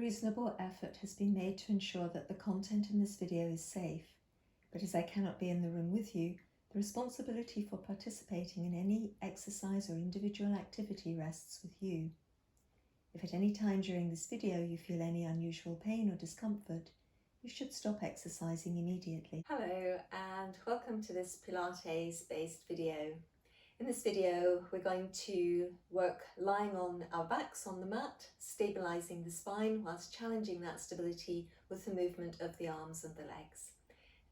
reasonable effort has been made to ensure that the content in this video is safe, but as I cannot be in the room with you, the responsibility for participating in any exercise or individual activity rests with you. If at any time during this video you feel any unusual pain or discomfort, you should stop exercising immediately. Hello and welcome to this Pilates based video. In this video we're going to work lying on our backs on the mat, stabilising the spine whilst challenging that stability with the movement of the arms and the legs.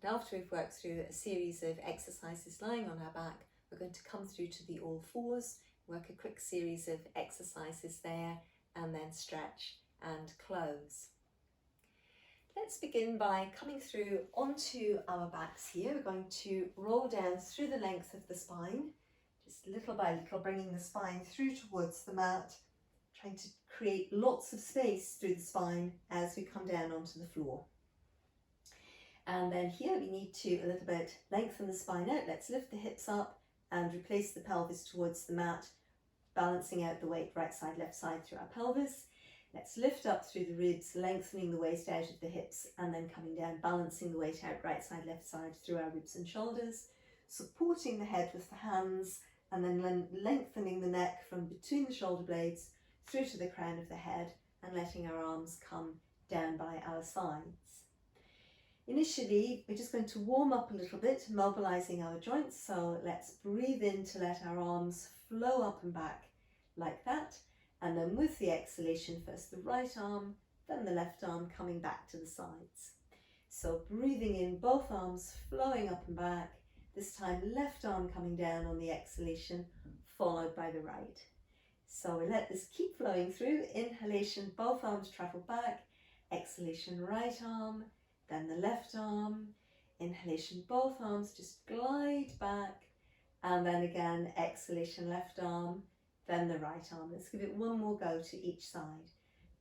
And after we've worked through a series of exercises lying on our back, we're going to come through to the all fours, work a quick series of exercises there, and then stretch and close. Let's begin by coming through onto our backs here. We're going to roll down through the length of the spine, just little by little bringing the spine through towards the mat, trying to create lots of space through the spine as we come down onto the floor. And then here we need to a little bit lengthen the spine out. Let's lift the hips up and replace the pelvis towards the mat, balancing out the weight right side, left side through our pelvis. Let's lift up through the ribs, lengthening the waist out of the hips and then coming down, balancing the weight out right side, left side through our ribs and shoulders, supporting the head with the hands and then lengthening the neck from between the shoulder blades through to the crown of the head and letting our arms come down by our sides. Initially, we're just going to warm up a little bit, mobilising our joints. So let's breathe in to let our arms flow up and back like that. And then with the exhalation, first the right arm, then the left arm coming back to the sides. So breathing in, both arms flowing up and back. This time left arm coming down on the exhalation, followed by the right. So we let this keep flowing through. Inhalation, both arms travel back. Exhalation, right arm, then the left arm. Inhalation, both arms just glide back. And then again, exhalation, left arm, then the right arm. Let's give it one more go to each side.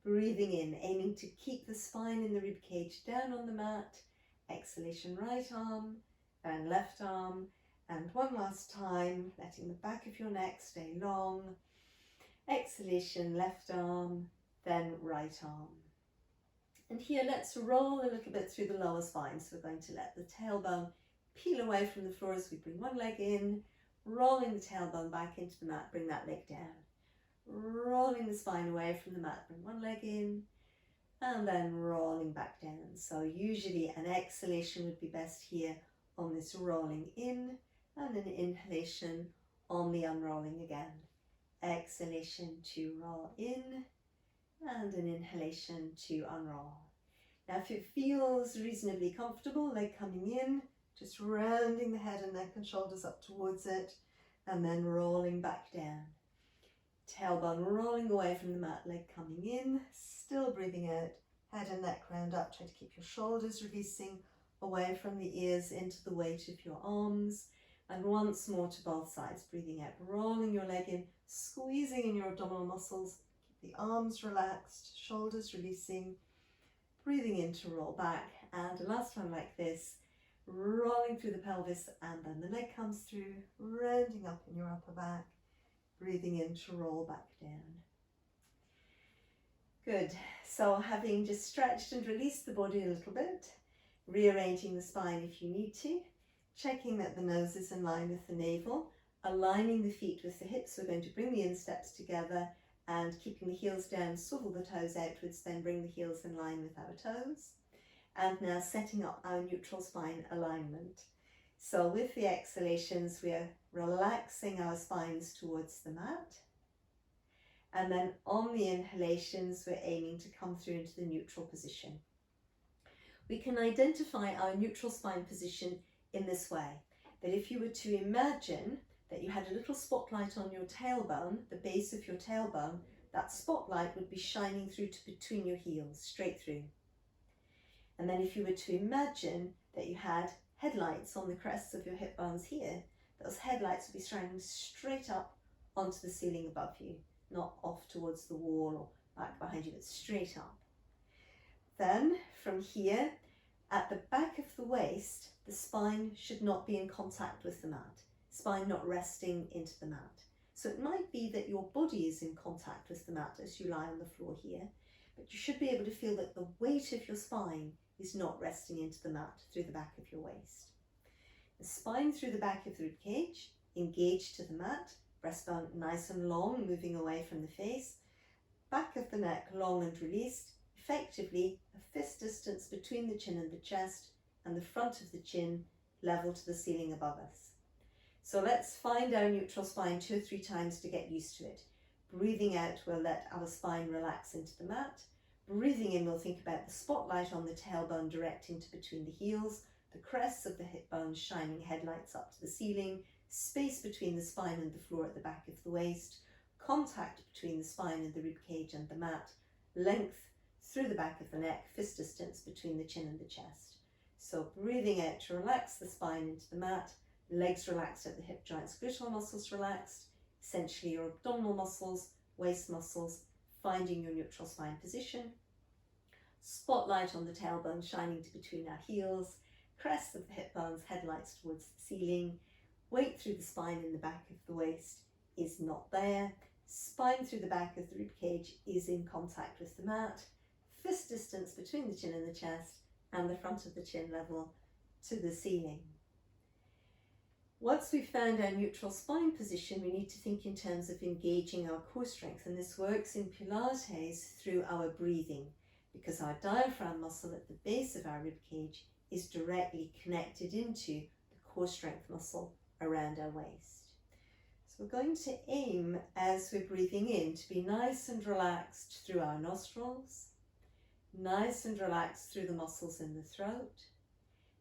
Breathing in, aiming to keep the spine in the rib cage down on the mat. Exhalation, right arm, then left arm. And one last time, letting the back of your neck stay long. Exhalation, left arm, then right arm. And here, let's roll a little bit through the lower spine. So we're going to let the tailbone peel away from the floor as we bring one leg in, rolling the tailbone back into the mat, bring that leg down. Rolling the spine away from the mat, bring one leg in, and then rolling back down. So usually an exhalation would be best here on this rolling in, and an inhalation on the unrolling again. Exhalation to roll in, and an inhalation to unroll. Now if it feels reasonably comfortable, leg coming in, just rounding the head and neck and shoulders up towards it, and then rolling back down. Tailbone rolling away from the mat, leg coming in, still breathing out, head and neck round up. Try to keep your shoulders releasing away from the ears into the weight of your arms. And once more to both sides, breathing out, rolling your leg in, squeezing in your abdominal muscles. Keep the arms relaxed, shoulders releasing, breathing in to roll back. And a last time like this, rolling through the pelvis, and then the leg comes through, rounding up in your upper back, breathing in to roll back down. Good. So having just stretched and released the body a little bit, rearranging the spine if you need to, checking that the nose is in line with the navel, aligning the feet with the hips. We're going to bring the insteps together and keeping the heels down, swivel the toes outwards, then bring the heels in line with our toes. And now setting up our neutral spine alignment. So with the exhalations, we are relaxing our spines towards the mat. And then on the inhalations, we're aiming to come through into the neutral position. We can identify our neutral spine position in this way, that if you were to imagine that you had a little spotlight on your tailbone, the base of your tailbone, that spotlight would be shining through to between your heels, straight through. And then if you were to imagine that you had headlights on the crests of your hip bones here, those headlights would be shining straight up onto the ceiling above you, not off towards the wall or back behind you, but straight up. Then from here, at the back of the waist, the spine should not be in contact with the mat, spine not resting into the mat. So it might be that your body is in contact with the mat as you lie on the floor here, but you should be able to feel that the weight of your spine is not resting into the mat through the back of your waist. The spine through the back of the rib cage, engaged to the mat, breastbone nice and long, moving away from the face, back of the neck long and released, effectively a fist distance between the chin and the chest, and the front of the chin level to the ceiling above us. So let's find our neutral spine 2 or 3 times to get used to it. Breathing out, we'll let our spine relax into the mat. Breathing in, we'll think about the spotlight on the tailbone directing to between the heels, the crests of the hip bones shining headlights up to the ceiling, space between the spine and the floor at the back of the waist, contact between the spine and the rib cage and the mat, length through the back of the neck, fist distance between the chin and the chest. So breathing out to relax the spine into the mat, legs relaxed at the hip joints, gluteal muscles relaxed, essentially your abdominal muscles, waist muscles, finding your neutral spine position. Spotlight on the tailbone shining to between our heels, crests of the hip bones, headlights towards the ceiling, weight through the spine in the back of the waist is not there, spine through the back of the rib cage is in contact with the mat, fist distance between the chin and the chest, and the front of the chin level to the ceiling. Once we've found our neutral spine position, we need to think in terms of engaging our core strength, and this works in Pilates through our breathing, because our diaphragm muscle at the base of our rib cage is directly connected into the core strength muscle around our waist. So we're going to aim, as we're breathing in, to be nice and relaxed through our nostrils, nice and relaxed through the muscles in the throat,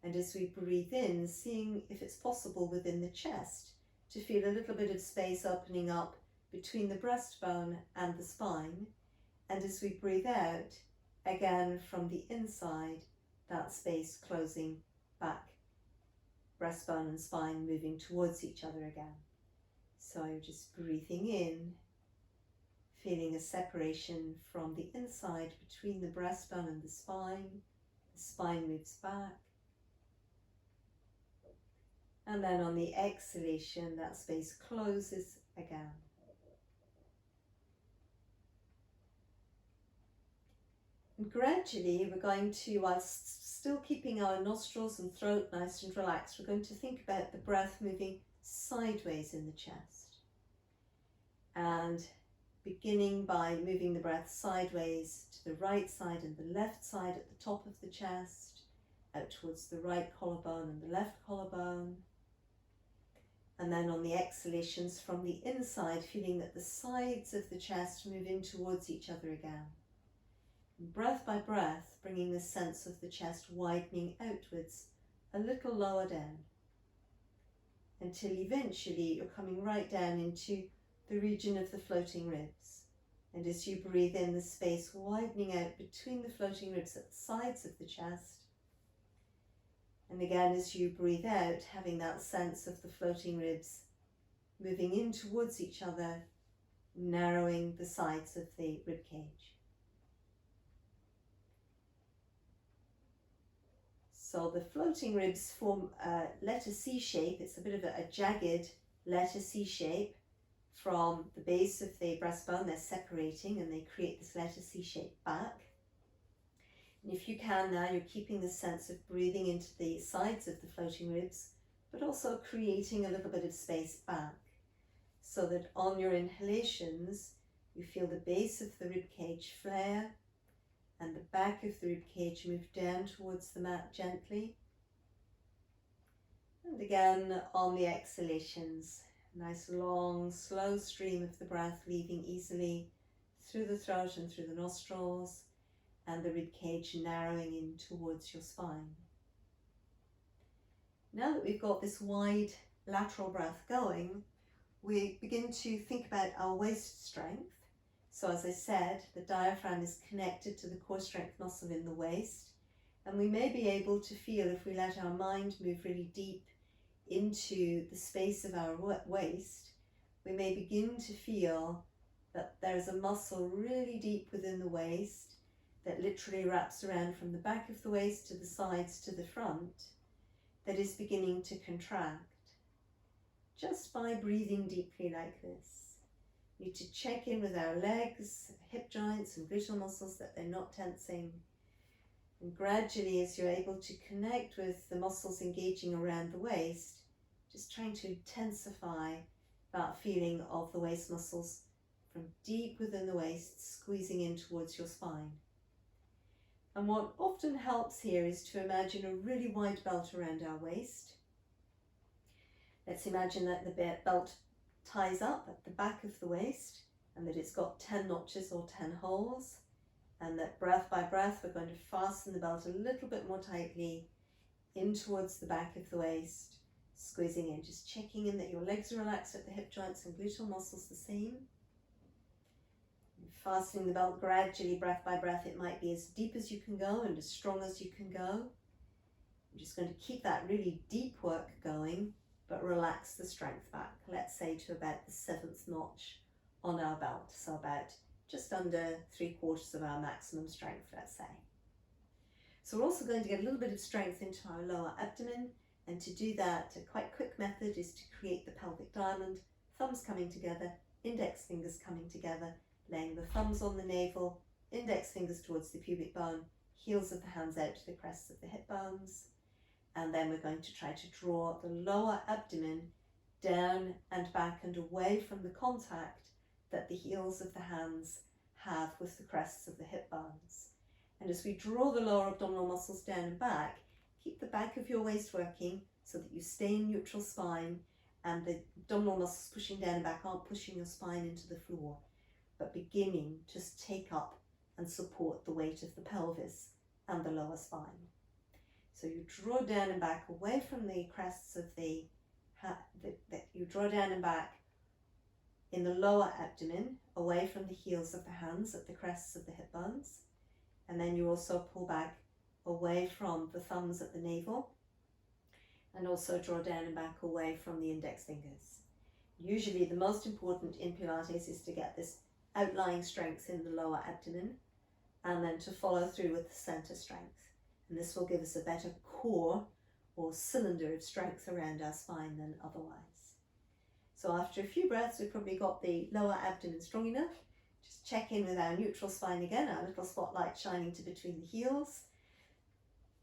and as we breathe in, seeing if it's possible within the chest to feel a little bit of space opening up between the breastbone and the spine, and as we breathe out, again from the inside, that space closing back, breastbone and spine moving towards each other again. So just breathing in, feeling a separation from the inside between the breastbone and the spine moves back. And then on the exhalation, that space closes again. And gradually, we're going to, whilst still keeping our nostrils and throat nice and relaxed, we're going to think about the breath moving sideways in the chest. And beginning by moving the breath sideways to the right side and the left side at the top of the chest, out towards the right collarbone and the left collarbone. And then on the exhalations from the inside, feeling that the sides of the chest move in towards each other again. And breath by breath, bringing the sense of the chest widening outwards a little lower down, until eventually you're coming right down into the region of the floating ribs. And as you breathe in, the space widening out between the floating ribs at the sides of the chest. And again, as you breathe out, having that sense of the floating ribs moving in towards each other, narrowing the sides of the rib cage. So the floating ribs form a letter C shape. It's a bit of a jagged letter C shape from the base of the breastbone. They're separating and they create this letter C shape back. And if you can now, you're keeping the sense of breathing into the sides of the floating ribs, but also creating a little bit of space back, so that on your inhalations, you feel the base of the rib cage flare and the back of the rib cage move down towards the mat gently. And again, on the exhalations, a nice long, slow stream of the breath leaving easily through the throat and through the nostrils, and the rib cage narrowing in towards your spine. Now that we've got this wide lateral breath going, we begin to think about our waist strength. So as I said, the diaphragm is connected to the core strength muscle in the waist, and we may be able to feel, if we let our mind move really deep into the space of our waist, we may begin to feel that there's a muscle really deep within the waist that literally wraps around from the back of the waist to the sides to the front, that is beginning to contract just by breathing deeply like this. We need to check in with our legs, hip joints and gluteal muscles, that they're not tensing. And gradually, as you're able to connect with the muscles engaging around the waist, just trying to intensify that feeling of the waist muscles from deep within the waist, squeezing in towards your spine. And what often helps here is to imagine a really wide belt around our waist. Let's imagine that the belt ties up at the back of the waist and that it's got 10 notches or 10 holes, and that breath by breath we're going to fasten the belt a little bit more tightly in towards the back of the waist, squeezing in, just checking in that your legs are relaxed at the hip joints and gluteal muscles the same. And fastening the belt gradually, breath by breath. It might be as deep as you can go and as strong as you can go. I'm just going to keep that really deep work going, but relax the strength back, let's say to about the 7th notch on our belt, so about just under 3/4 of our maximum strength, let's say. So we're also going to get a little bit of strength into our lower abdomen, and to do that, a quite quick method is to create the pelvic diamond, thumbs coming together, index fingers coming together, laying the thumbs on the navel, index fingers towards the pubic bone, heels of the hands out to the crests of the hip bones. And then we're going to try to draw the lower abdomen down and back and away from the contact that the heels of the hands have with the crests of the hip bones. And as we draw the lower abdominal muscles down and back, keep the back of your waist working so that you stay in neutral spine, and the abdominal muscles pushing down and back aren't pushing your spine into the floor, but beginning to take up and support the weight of the pelvis and the lower spine. So you draw down and back away from the crests of you draw down and back in the lower abdomen, away from the heels of the hands at the crests of the hip bones. And then you also pull back away from the thumbs at the navel, and also draw down and back away from the index fingers. Usually the most important in Pilates is to get this outlying strength in the lower abdomen, and then to follow through with the center strength. And this will give us a better core or cylinder of strength around our spine than otherwise. So after a few breaths, we've probably got the lower abdomen strong enough. Just check in with our neutral spine again, our little spotlight shining to between the heels,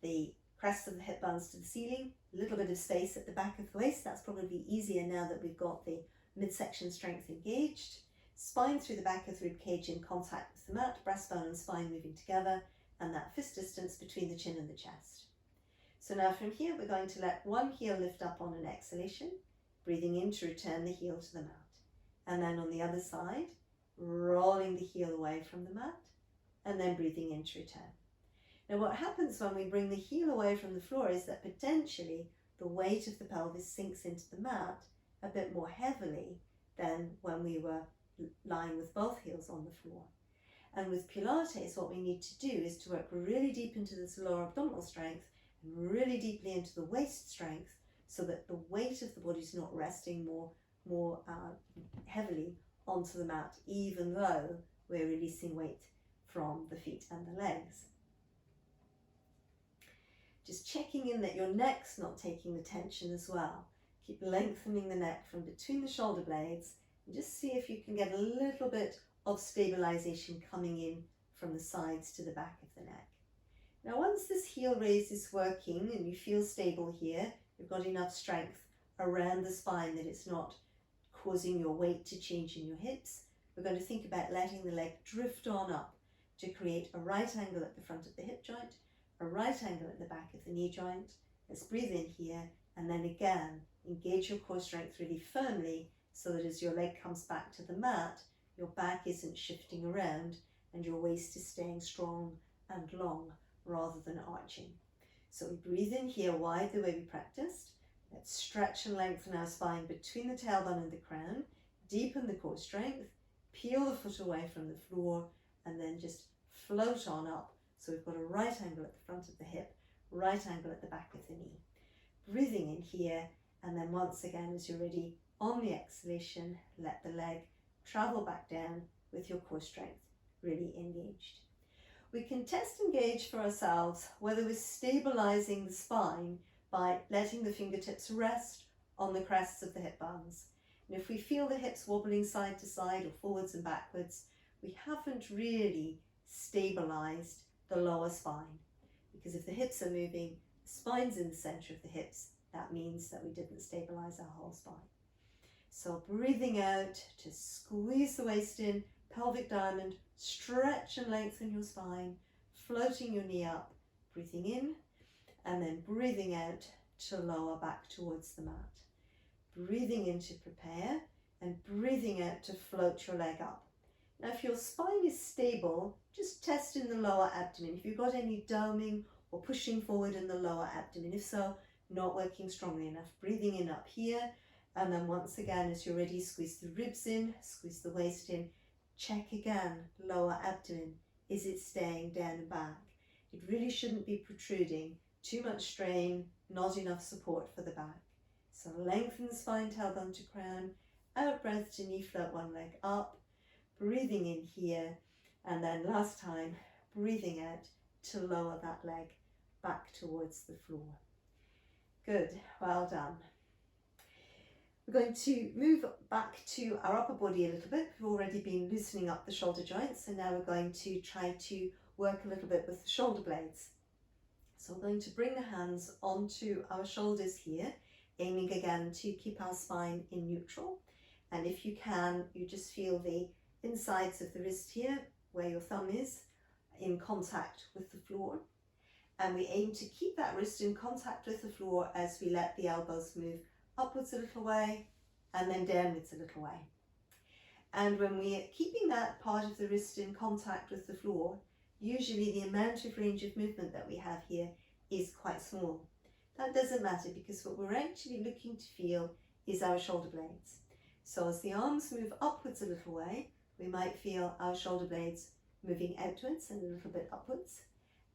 the crests of the hip bones to the ceiling, a little bit of space at the back of the waist. That's probably easier now that we've got the midsection strength engaged. Spine through the back of the rib cage in contact with the mat, breastbone and spine moving together, and that fist distance between the chin and the chest. So now from here, we're going to let one heel lift up on an exhalation, breathing in to return the heel to the mat. And then on the other side, rolling the heel away from the mat, and then breathing in to return. Now what happens when we bring the heel away from the floor is that potentially the weight of the pelvis sinks into the mat a bit more heavily than when we were lying with both heels on the floor. And with Pilates, what we need to do is to work really deep into this lower abdominal strength and really deeply into the waist strength, so that the weight of the body is not resting more heavily onto the mat, even though we're releasing weight from the feet and the legs. Just checking in that your neck's not taking the tension as well. Keep lengthening the neck from between the shoulder blades, and just see if you can get a little bit of stabilization coming in from the sides to the back of the neck. Now once this heel raise is working and you feel stable here, you've got enough strength around the spine that it's not causing your weight to change in your hips, we're going to think about letting the leg drift on up to create a right angle at the front of the hip joint, a right angle at the back of the knee joint. Let's breathe in here, and then again engage your core strength really firmly, so that as your leg comes back to the mat, your back isn't shifting around and your waist is staying strong and long rather than arching. So we breathe in here wide the way we practiced. Let's stretch and lengthen our spine between the tailbone and the crown, deepen the core strength, peel the foot away from the floor, and then just float on up. So we've got a right angle at the front of the hip, right angle at the back of the knee. Breathing in here, and then once again, as you're ready, on the exhalation, let the leg travel back down with your core strength really engaged. We can test and gauge for ourselves whether we're stabilizing the spine by letting the fingertips rest on the crests of the hip bones. And if we feel the hips wobbling side to side or forwards and backwards, we haven't really stabilized the lower spine. Because if the hips are moving, the spine's in the center of the hips, that means that we didn't stabilize our whole spine. So breathing out to squeeze the waist in, pelvic diamond, stretch and lengthen your spine, floating your knee up, breathing in, and then breathing out to lower back towards the mat. Breathing in to prepare, and breathing out to float your leg up. Now if your spine is stable, just test in the lower abdomen. If you've got any doming or pushing forward in the lower abdomen, if so, not working strongly enough. Breathing in up here, and then once again, as you're ready, squeeze the ribs in, squeeze the waist in. Check again, lower abdomen. Is it staying down and back? It really shouldn't be protruding. Too much strain, not enough support for the back. So lengthen the spine, tailbone to crown. Out breath to knee float one leg up. Breathing in here, and then last time, breathing out to lower that leg back towards the floor. Good, well done. We're going to move back to our upper body a little bit. We've already been loosening up the shoulder joints, and now we're going to try to work a little bit with the shoulder blades. So we're going to bring the hands onto our shoulders here, aiming again to keep our spine in neutral. And if you can, you just feel the insides of the wrist here, where your thumb is, in contact with the floor. And we aim to keep that wrist in contact with the floor as we let the elbows move upwards a little way and then downwards a little way. And when we're keeping that part of the wrist in contact with the floor, usually the amount of range of movement that we have here is quite small. That doesn't matter, because what we're actually looking to feel is our shoulder blades. So as the arms move upwards a little way, we might feel our shoulder blades moving outwards and a little bit upwards.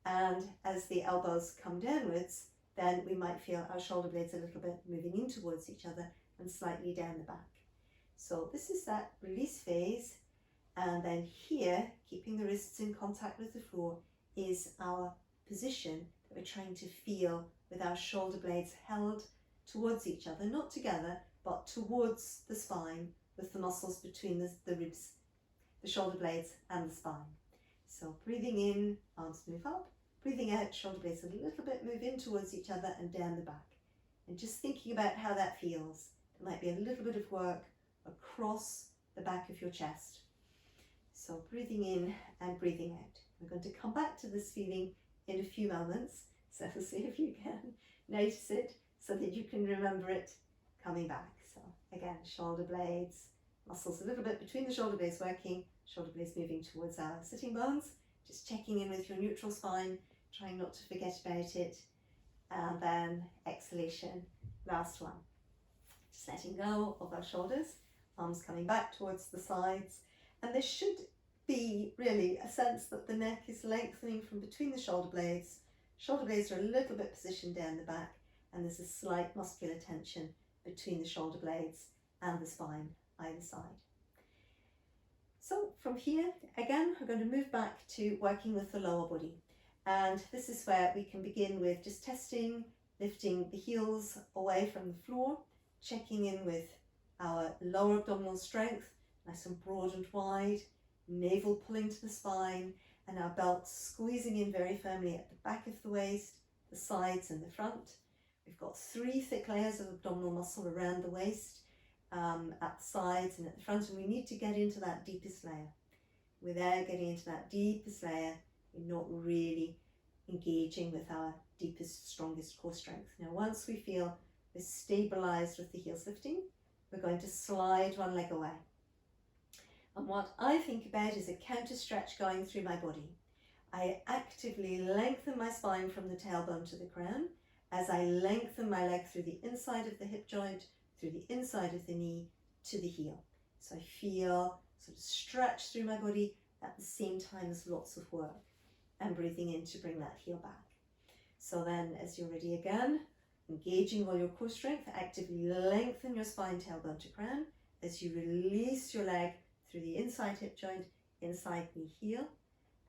And as the elbows come downwards, then we might feel our shoulder blades a little bit moving in towards each other and slightly down the back. So this is that release phase. And then here, keeping the wrists in contact with the floor, is our position that we're trying to feel with our shoulder blades held towards each other, not together, but towards the spine, with the muscles between the ribs, the shoulder blades and the spine. So breathing in, arms move up, breathing out, shoulder blades a little bit move in towards each other and down the back. And just thinking about how that feels. There might be a little bit of work across the back of your chest. So breathing in and breathing out. We're going to come back to this feeling in a few moments. So see if you can notice it so that you can remember it coming back. So again, shoulder blades, muscles a little bit between the shoulder blades working, shoulder blades moving towards our sitting bones, just checking in with your neutral spine, trying not to forget about it. And then exhalation, last one. Just letting go of our shoulders, arms coming back towards the sides. And there should be really a sense that the neck is lengthening from between the shoulder blades. Shoulder blades are a little bit positioned down the back, and there's a slight muscular tension between the shoulder blades and the spine either side. So from here, again, we're going to move back to working with the lower body. And this is where we can begin with just testing, lifting the heels away from the floor, checking in with our lower abdominal strength, nice and broad and wide, navel pulling to the spine, and our belt squeezing in very firmly at the back of the waist, the sides and the front. We've got 3 thick layers of abdominal muscle around the waist, at the sides and at the front, and we need to get into that deepest layer. Without getting into that deepest layer, we're not really engaging with our deepest, strongest core strength. Now, once we feel we're stabilized with the heels lifting, we're going to slide one leg away. And what I think about is a counter stretch going through my body. I actively lengthen my spine from the tailbone to the crown as I lengthen my leg through the inside of the hip joint, through the inside of the knee to the heel. So I feel sort of stretch through my body at the same time as lots of work, and breathing in to bring that heel back. So then, as you're ready again, engaging all your core strength, actively lengthen your spine, tailbone to crown, as you release your leg through the inside hip joint, inside knee heel,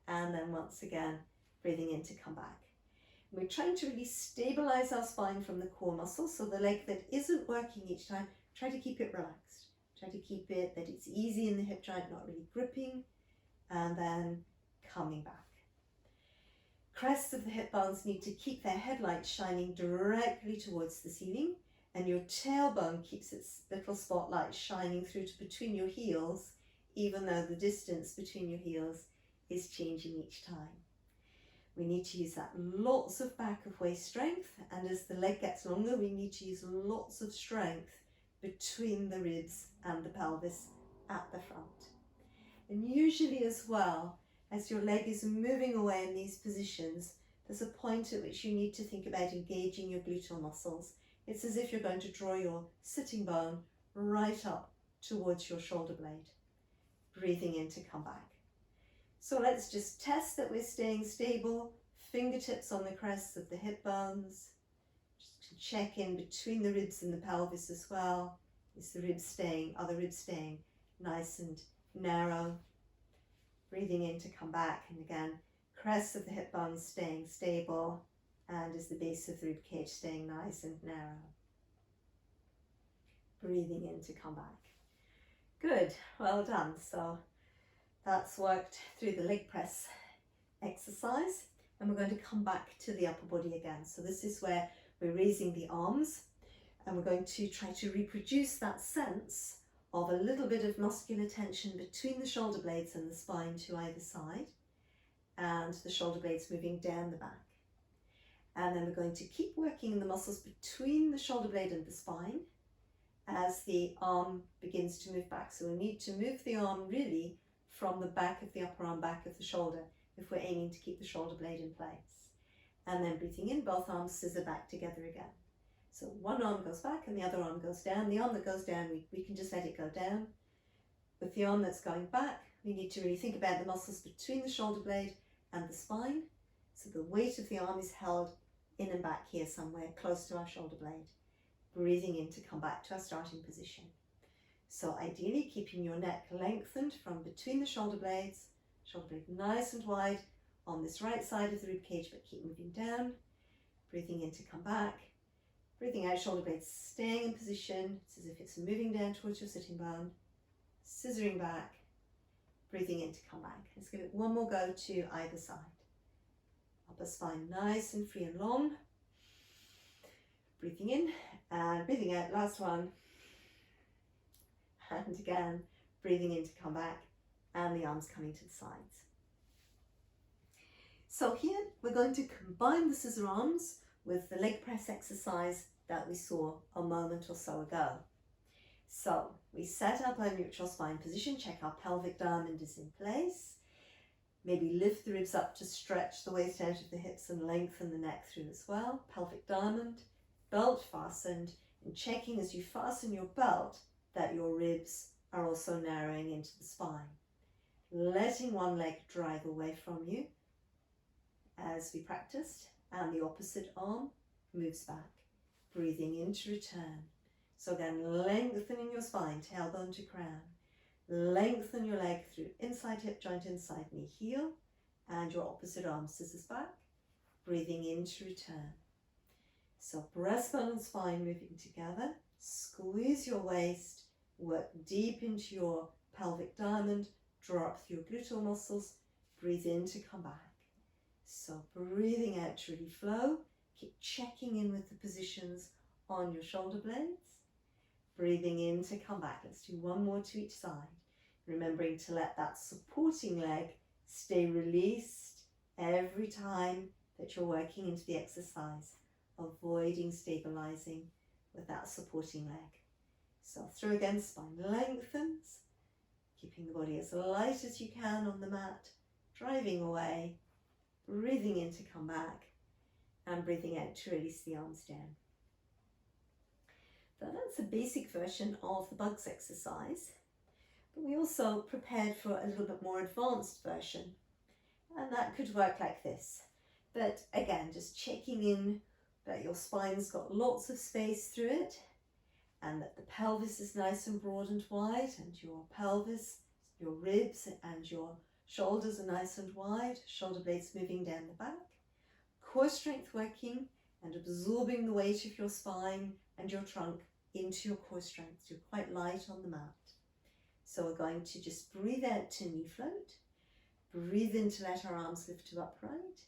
and then once again, breathing in to come back. We're trying to really stabilize our spine from the core muscle, so the leg that isn't working each time, try to keep it relaxed. Try to keep it that it's easy in the hip joint, not really gripping, and then coming back. Crests of the hip bones need to keep their headlights shining directly towards the ceiling, and your tailbone keeps its little spotlight shining through to between your heels, even though the distance between your heels is changing each time. We need to use that lots of back of waist strength, and as the leg gets longer, we need to use lots of strength between the ribs and the pelvis at the front. And usually as well, as your leg is moving away in these positions, there's a point at which you need to think about engaging your gluteal muscles. It's as if you're going to draw your sitting bone right up towards your shoulder blade. Breathing in to come back. So let's just test that we're staying stable, fingertips on the crests of the hip bones. Just to check in between the ribs and the pelvis as well. Are the ribs staying nice and narrow? Breathing in to come back, and again, crests of the hip bones staying stable, and is the base of the rib cage staying nice and narrow? Breathing in to come back. Good, well done. So that's worked through the leg press exercise, and we're going to come back to the upper body again. So this is where we're raising the arms, and we're going to try to reproduce that sense of a little bit of muscular tension between the shoulder blades and the spine to either side, and the shoulder blades moving down the back. And then we're going to keep working the muscles between the shoulder blade and the spine as the arm begins to move back. So we need to move the arm really from the back of the upper arm, back of the shoulder, if we're aiming to keep the shoulder blade in place. And then breathing in, both arms scissor back together again. So one arm goes back and the other arm goes down. The arm that goes down, we can just let it go down. With the arm that's going back, we need to really think about the muscles between the shoulder blade and the spine. So the weight of the arm is held in and back here somewhere close to our shoulder blade. Breathing in to come back to our starting position. So ideally keeping your neck lengthened from between the shoulder blade nice and wide on this right side of the rib cage, but keep moving down. Breathing in to come back. Breathing out, shoulder blades staying in position. It's as if it's moving down towards your sitting bone. Scissoring back. Breathing in to come back. Let's give it one more go to either side. Upper spine nice and free and long. Breathing in and breathing out, last one. And again, breathing in to come back, and the arms coming to the sides. So here we're going to combine the scissor arms with the leg press exercise that we saw a moment or so ago. So we set up our neutral spine position, check our pelvic diamond is in place. Maybe lift the ribs up to stretch the waist out of the hips and lengthen the neck through as well. Pelvic diamond, belt fastened, and checking as you fasten your belt that your ribs are also narrowing into the spine. Letting one leg drive away from you as we practiced, and the opposite arm moves back. Breathing in to return. So again, lengthening your spine, tailbone to crown. Lengthen your leg through inside hip joint, inside knee, heel, and your opposite arm scissors back. Breathing in to return. So breastbone and spine moving together. Squeeze your waist, work deep into your pelvic diamond, draw up through your gluteal muscles. Breathe in to come back. So breathing out to really flow. Keep checking in with the positions on your shoulder blades. Breathing in to come back. Let's do one more to each side. Remembering to let that supporting leg stay released every time that you're working into the exercise, avoiding stabilizing with that supporting leg. So through again, spine lengthens, keeping the body as light as you can on the mat, driving away, breathing in to come back, and breathing out to release the arms down. So that's a basic version of the bugs exercise, but we also prepared for a little bit more advanced version, and that could work like this. But again, just checking in that your spine's got lots of space through it, and that the pelvis is nice and broad and wide, and your pelvis, your ribs and your shoulders are nice and wide, shoulder blades moving down the back. Core strength working and absorbing the weight of your spine and your trunk into your core strength. You're quite light on the mat. So we're going to just breathe out to knee float. Breathe in to let our arms lift to upright.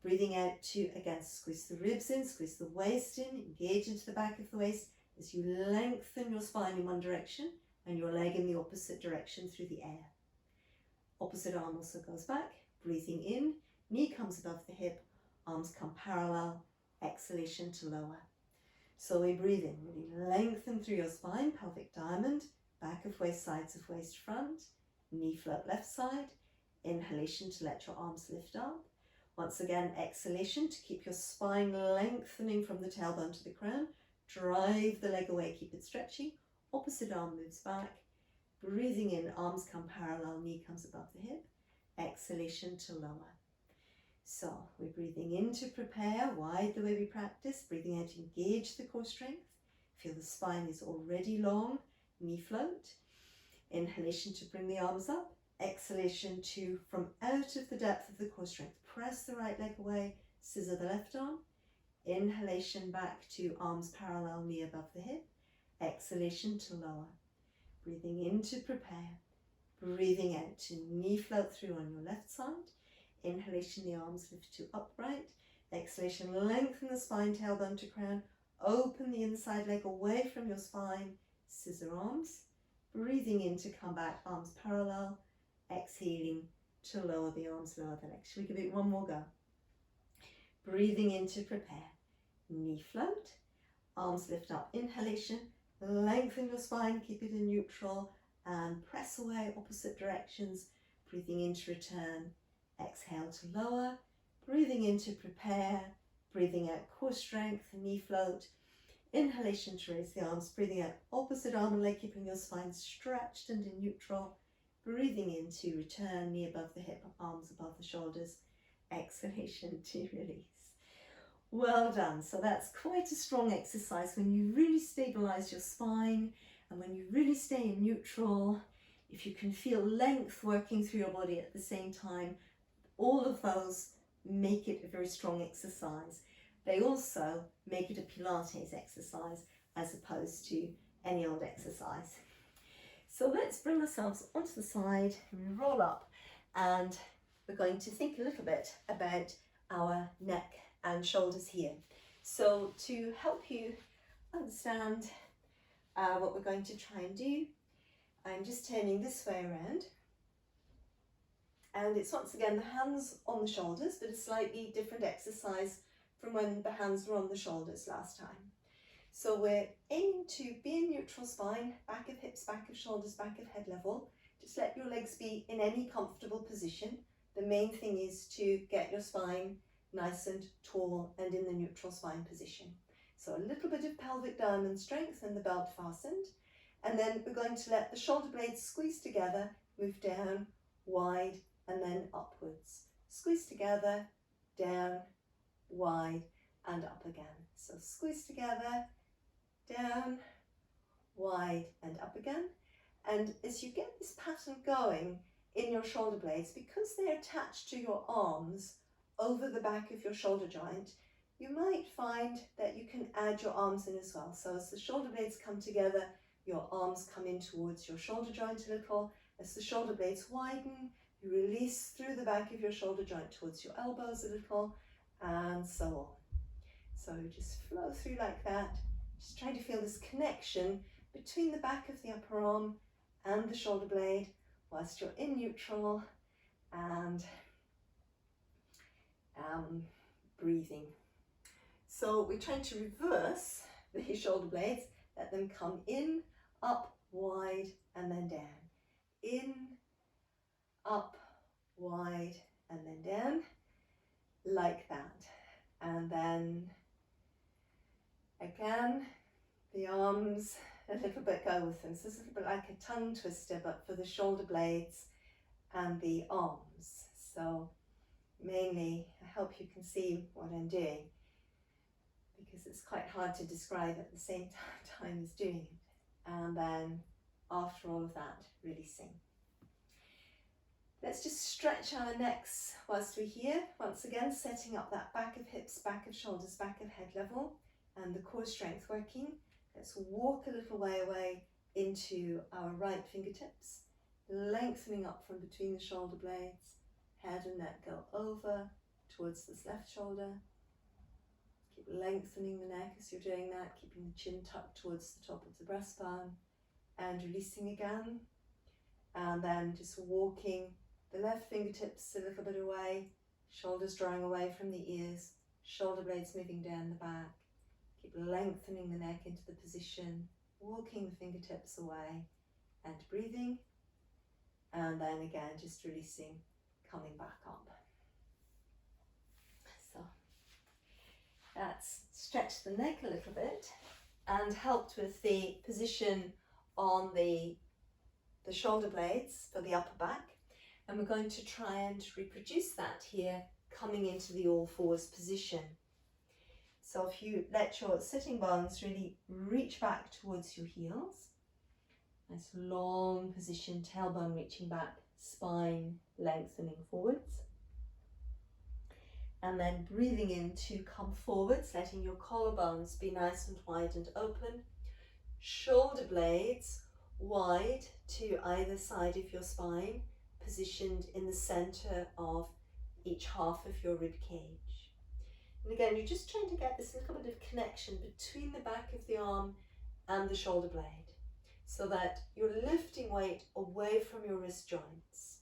Breathing out to, again, squeeze the ribs in, squeeze the waist in, engage into the back of the waist as you lengthen your spine in one direction and your leg in the opposite direction through the air. Opposite arm also goes back. Breathing in, knee comes above the hip, arms come parallel, exhalation to lower. So we breathe in, really lengthen through your spine, pelvic diamond, back of waist, sides of waist, front, knee float left side, inhalation to let your arms lift up. Once again, exhalation to keep your spine lengthening from the tailbone to the crown. Drive the leg away, keep it stretchy. Opposite arm moves back. Breathing in, arms come parallel, knee comes above the hip. Exhalation to lower. So we're breathing in to prepare, wide the way we practice. Breathing out, engage the core strength. Feel the spine is already long, knee float. Inhalation to bring the arms up. Exhalation to, from out of the depth of the core strength, press the right leg away, scissor the left arm. Inhalation back to arms parallel, knee above the hip. Exhalation to lower. Breathing in to prepare. Breathing out to knee float through on your left side. Inhalation, the arms lift to upright. Exhalation, lengthen the spine, tailbone to crown. Open the inside leg away from your spine. Scissor arms. Breathing in to come back, arms parallel. Exhaling to lower the arms, lower the legs. Shall we give it one more go? Breathing in to prepare. Knee float. Arms lift up. Inhalation. Lengthen your spine. Keep it in neutral. And press away opposite directions. Breathing in to return. Exhale to lower. Breathing in to prepare. Breathing out core strength. Knee float. Inhalation to raise the arms. Breathing out opposite arm and leg. Keeping your spine stretched and in neutral. Breathing in to return, knee above the hip, arms above the shoulders. Exhalation to release. Well done. So that's quite a strong exercise when you really stabilize your spine and when you really stay in neutral. If you can feel length working through your body at the same time, all of those make it a very strong exercise. They also make it a Pilates exercise as opposed to any old exercise. So let's bring ourselves onto the side and roll up, and we're going to think a little bit about our neck and shoulders here. So to help you understand what we're going to try and do, I'm just turning this way around, and it's once again the hands on the shoulders, but a slightly different exercise from when the hands were on the shoulders last time. So we're aiming to be in neutral spine, back of hips, back of shoulders, back of head level. Just let your legs be in any comfortable position. The main thing is to get your spine nice and tall and in the neutral spine position. So a little bit of pelvic diamond strength and the belt fastened. And then we're going to let the shoulder blades squeeze together, move down, wide, and then upwards. Squeeze together, down, wide, and up again. So squeeze together, down, wide, and up again. And as you get this pattern going in your shoulder blades, because they're attached to your arms over the back of your shoulder joint, you might find that you can add your arms in as well. So as the shoulder blades come together, your arms come in towards your shoulder joint a little. As the shoulder blades widen, you release through the back of your shoulder joint towards your elbows a little, and so on. So just flow through like that. Just trying to feel this connection between the back of the upper arm and the shoulder blade whilst you're in neutral and breathing. So we're trying to reverse the shoulder blades, let them come in, up, wide, and then down. In, up, wide, and then down, like that. And then again, the arms a little bit go with them. So it's a little bit like a tongue twister, but for the shoulder blades and the arms. So mainly, I hope you can see what I'm doing, because it's quite hard to describe at the same time as doing it. And then after all of that, releasing. Let's just stretch our necks whilst we're here. Once again, setting up that back of hips, back of shoulders, back of head level, and the core strength working. Let's walk a little way away into our right fingertips, lengthening up from between the shoulder blades. Head and neck go over towards this left shoulder. Keep lengthening the neck as you're doing that, keeping the chin tucked towards the top of the breastbone, and releasing again. And then just walking the left fingertips a little bit away, shoulders drawing away from the ears, shoulder blades moving down the back. Keep lengthening the neck into the position, walking the fingertips away and breathing. And then again, just releasing, coming back up. So that's stretched the neck a little bit and helped with the position on the shoulder blades for the upper back. And we're going to try and reproduce that here, coming into the all fours position. So if you let your sitting bones really reach back towards your heels, nice long position, tailbone reaching back, spine lengthening forwards. And then breathing in to come forwards, letting your collarbones be nice and wide and open. Shoulder blades wide to either side of your spine, positioned in the center of each half of your rib cage. And again, you're just trying to get this little bit of connection between the back of the arm and the shoulder blade, so that you're lifting weight away from your wrist joints.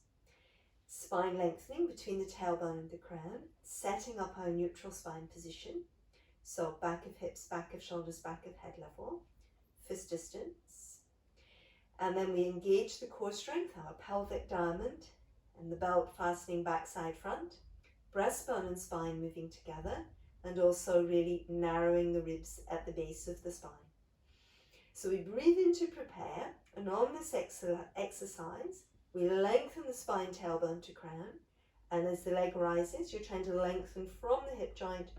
Spine lengthening between the tailbone and the crown, setting up our neutral spine position. So back of hips, back of shoulders, back of head level, fist distance. And then we engage the core strength, our pelvic diamond, and the belt fastening backside front, breastbone and spine moving together, and also really narrowing the ribs at the base of the spine. So we breathe in to prepare, and on this exercise, we lengthen the spine, tailbone to crown, and as the leg rises, you're trying to lengthen from the hip joint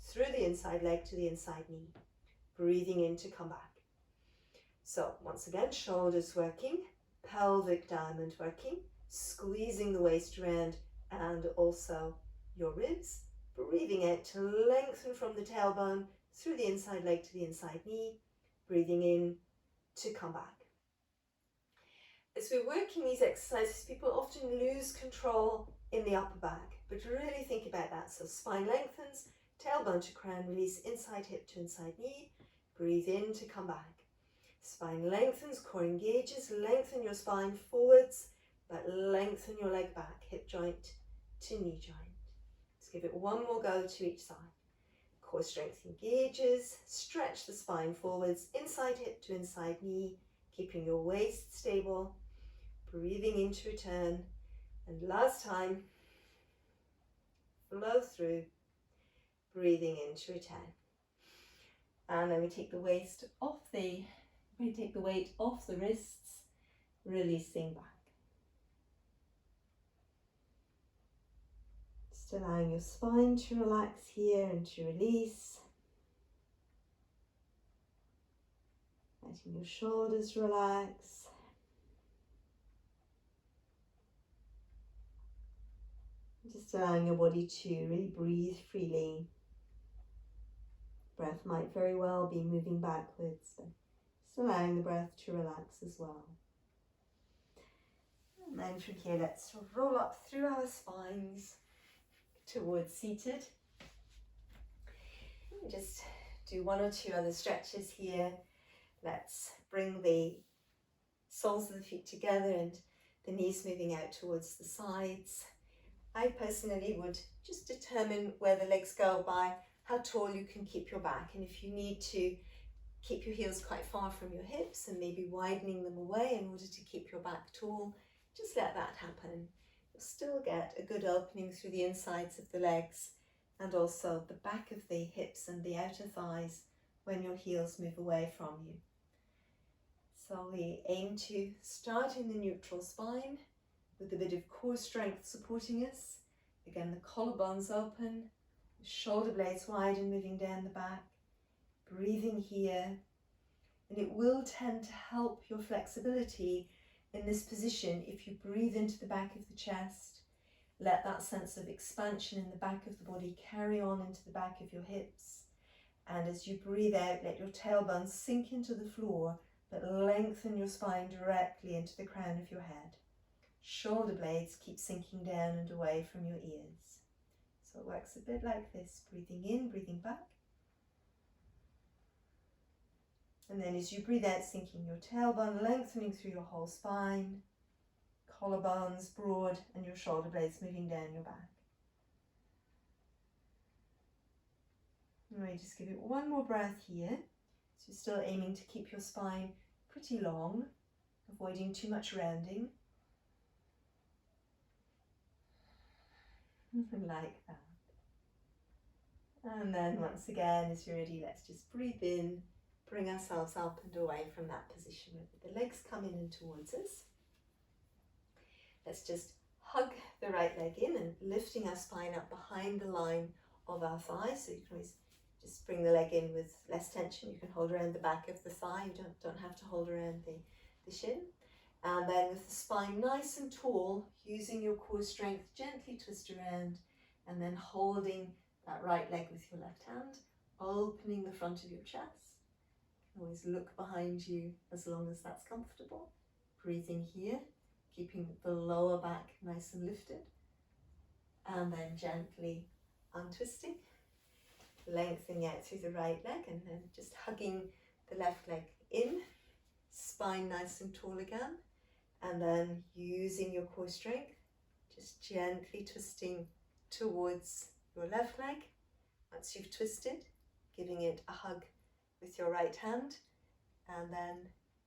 through the inside leg to the inside knee, breathing in to come back. So once again, shoulders working, pelvic diamond working, squeezing the waist around and also your ribs, breathing out to lengthen from the tailbone through the inside leg to the inside knee, breathing in to come back. As we're working these exercises, people often lose control in the upper back, but really think about that. So spine lengthens, tailbone to crown, release inside hip to inside knee, breathe in to come back. Spine lengthens, core engages, lengthen your spine forwards, but lengthen your leg back, hip joint to knee joint. Let's give it one more go to each side. Core strength engages, stretch the spine forwards, inside hip to inside knee, keeping your waist stable, breathing in to return, and last time, flow through, breathing in to return. And then we take the weight off the wrists, releasing back. Just allowing your spine to relax here and to release. Letting your shoulders relax. Just allowing your body to really breathe freely. Breath might very well be moving backwards, but just allowing the breath to relax as well. And then from here, let's roll up through our spines towards seated. Just do one or two other stretches here. Let's bring the soles of the feet together and the knees moving out towards the sides. I personally would just determine where the legs go by how tall you can keep your back, and if you need to keep your heels quite far from your hips and maybe widening them away in order to keep your back tall, just let that happen. You'll still get a good opening through the insides of the legs and also the back of the hips and the outer thighs when your heels move away from you. So we aim to start in the neutral spine with a bit of core strength supporting us. Again, the collarbones open, the shoulder blades wide and moving down the back. Breathing here, and it will tend to help your flexibility in this position if you breathe into the back of the chest. Let that sense of expansion in the back of the body carry on into the back of your hips, And as you breathe out, let your tailbone sink into the floor, but lengthen your spine directly into the crown of your head. Shoulder blades keep sinking down and away from your ears. So it works a bit like this, breathing in, breathing back. And then as you breathe out, sinking your tailbone, lengthening through your whole spine, collarbones broad, and your shoulder blades moving down your back. And we just give it one more breath here. So you're still aiming to keep your spine pretty long, avoiding too much rounding. Like that. And then once again, as you're ready, let's just breathe in, bring ourselves up and away from that position with the legs coming in towards us. Let's just hug the right leg in and lifting our spine up behind the line of our thigh. So you can always just bring the leg in with less tension. You can hold around the back of the thigh. You don't have to hold around the shin. And then with the spine nice and tall, using your core strength, gently twist around and then holding that right leg with your left hand, opening the front of your chest. You can always look behind you as long as that's comfortable. Breathing here, keeping the lower back nice and lifted. And then gently untwisting, lengthening out through the right leg and then just hugging the left leg in, spine nice and tall again. And then using your core strength, just gently twisting towards your left leg. Once you've twisted, giving it a hug with your right hand and then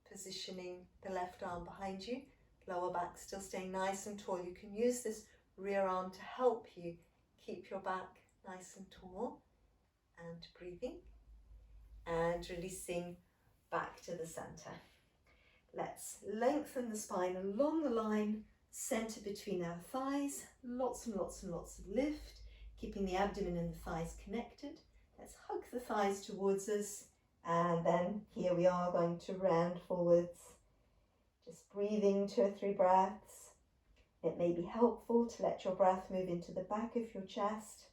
positioning the left arm behind you, lower back still staying nice and tall. You can use this rear arm to help you keep your back nice and tall, and breathing and releasing back to the center. Let's lengthen the spine along the line, center between our thighs, lots and lots and lots of lift, keeping the abdomen and the thighs connected. Let's hug the thighs towards us, and then here we are going to round forwards, just breathing 2 or 3 breaths. It may be helpful to let your breath move into the back of your chest.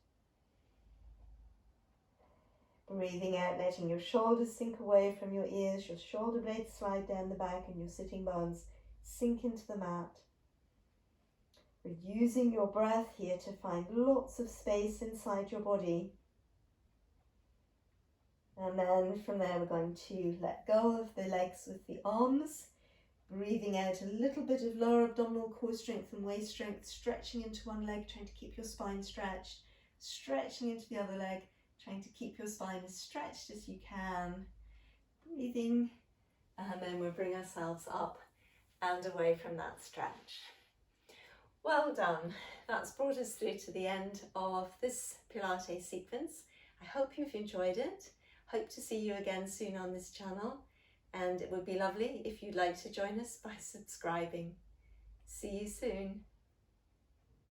Breathing out, letting your shoulders sink away from your ears, your shoulder blades slide down the back and your sitting bones sink into the mat. We're using your breath here to find lots of space inside your body. And then from there we're going to let go of the legs with the arms, breathing out a little bit of lower abdominal core strength and waist strength, stretching into one leg, trying to keep your spine stretched, stretching into the other leg, trying to keep your spine as stretched as you can. Breathing, and then we'll bring ourselves up and away from that stretch. Well done. That's brought us through to the end of this Pilates sequence. I hope you've enjoyed it. Hope to see you again soon on this channel, and it would be lovely if you'd like to join us by subscribing. See you soon.